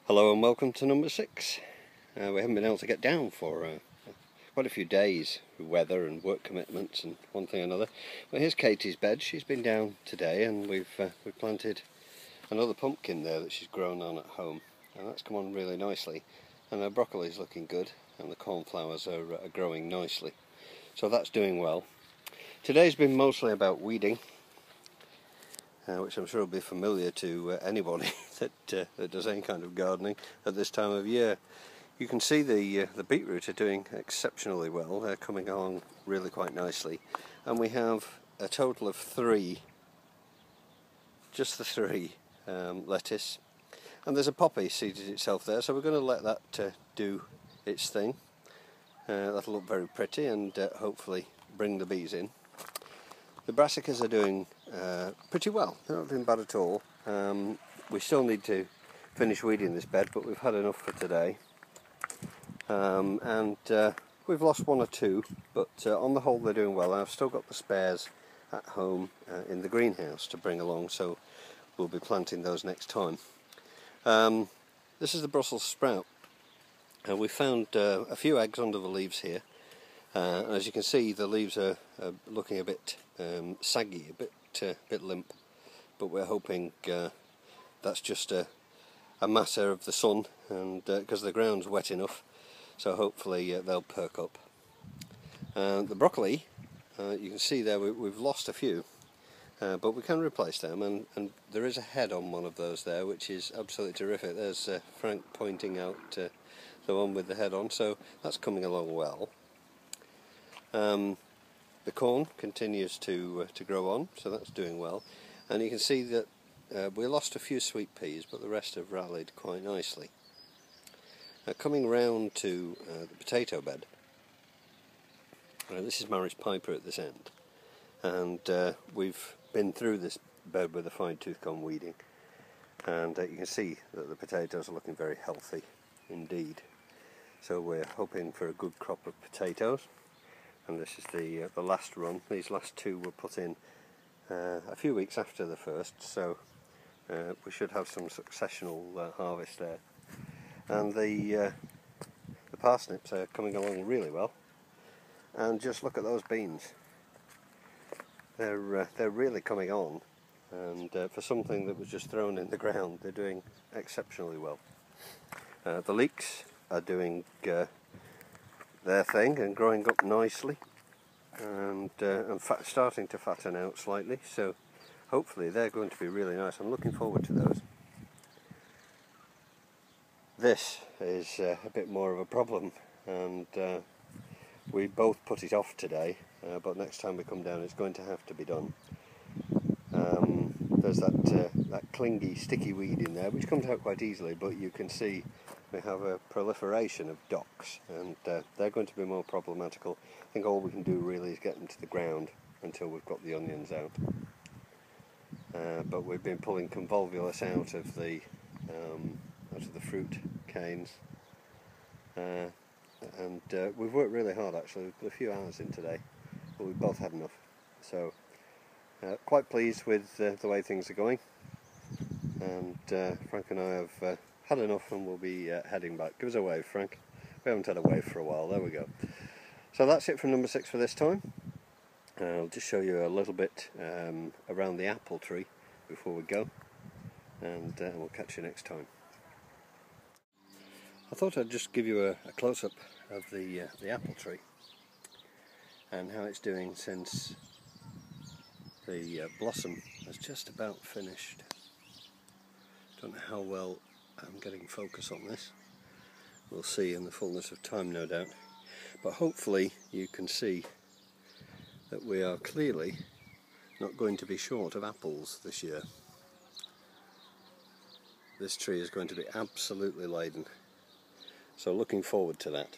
Hello and welcome to number 6. We haven't been able to get down for quite a few days with weather and work commitments and one thing or another. Well, here's Katie's bed. She's been down today and we've planted another pumpkin there that she's grown on at home, and that's come on really nicely, and her broccoli's looking good and the cornflowers are growing nicely, so that's doing well. Today's been mostly about weeding, which I'm sure will be familiar to anybody that does any kind of gardening at this time of year. You can see the beetroot are doing exceptionally well. They're coming along really quite nicely, and we have a total of 3, just the 3 lettuce, and there's a poppy seeded itself there, so we're going to let that do its thing. That'll look very pretty and hopefully bring the bees in. The brassicas are doing pretty well. They're not doing bad at all. We still need to finish weeding this bed, but we've had enough for today. We've lost 1 or 2, but on the whole they're doing well. I've still got the spares at home in the greenhouse to bring along, so we'll be planting those next time. This is the Brussels sprout. We found a few eggs under the leaves here. As you can see, the leaves are looking a bit saggy, a bit limp, but we're hoping that's just a matter of the sun, and because the ground's wet enough, so hopefully they'll perk up. The broccoli, you can see there we've lost a few, but we can replace them, and there is a head on one of those there, which is absolutely terrific. There's Frank pointing out the one with the head on, so that's coming along well. The corn continues to grow on, so that's doing well, and you can see that we lost a few sweet peas, but the rest have rallied quite nicely. Coming round to the potato bed, this is Maris Piper at this end, and we've been through this bed with a fine-tooth comb weeding, and you can see that the potatoes are looking very healthy indeed. So we're hoping for a good crop of potatoes. And this is the last run. These last 2 were put in a few weeks after the first, so we should have some successional harvest there. And the parsnips are coming along really well. And just look at those beans. They're really coming on, and for something that was just thrown in the ground, they're doing exceptionally well. The leeks are doing their thing and growing up nicely, and starting to fatten out slightly, so hopefully they're going to be really nice. I'm looking forward to those. This is a bit more of a problem, and we both put it off today, but next time we come down it's going to have to be done. There's that clingy, sticky weed in there, which comes out quite easily, but you can see we have a proliferation of docks, and they're going to be more problematical. I think all we can do really is get them to the ground until we've got the onions out. But we've been pulling convolvulus out of the fruit canes, and we've worked really hard actually. We've put a few hours in today, but we've both had enough. So quite pleased with the way things are going, and Frank and I have had enough, and we'll be heading back. Give us a wave, Frank. We haven't had a wave for a while. There we go. So that's it for number 6 for this time. I'll just show you a little bit around the apple tree before we go, and we'll catch you next time. I thought I'd just give you a close-up of the apple tree and how it's doing since the blossom has just about finished. Don't know how well I'm getting focus on this. We'll see in the fullness of time, no doubt. But hopefully you can see that we are clearly not going to be short of apples this year. This tree is going to be absolutely laden. So looking forward to that.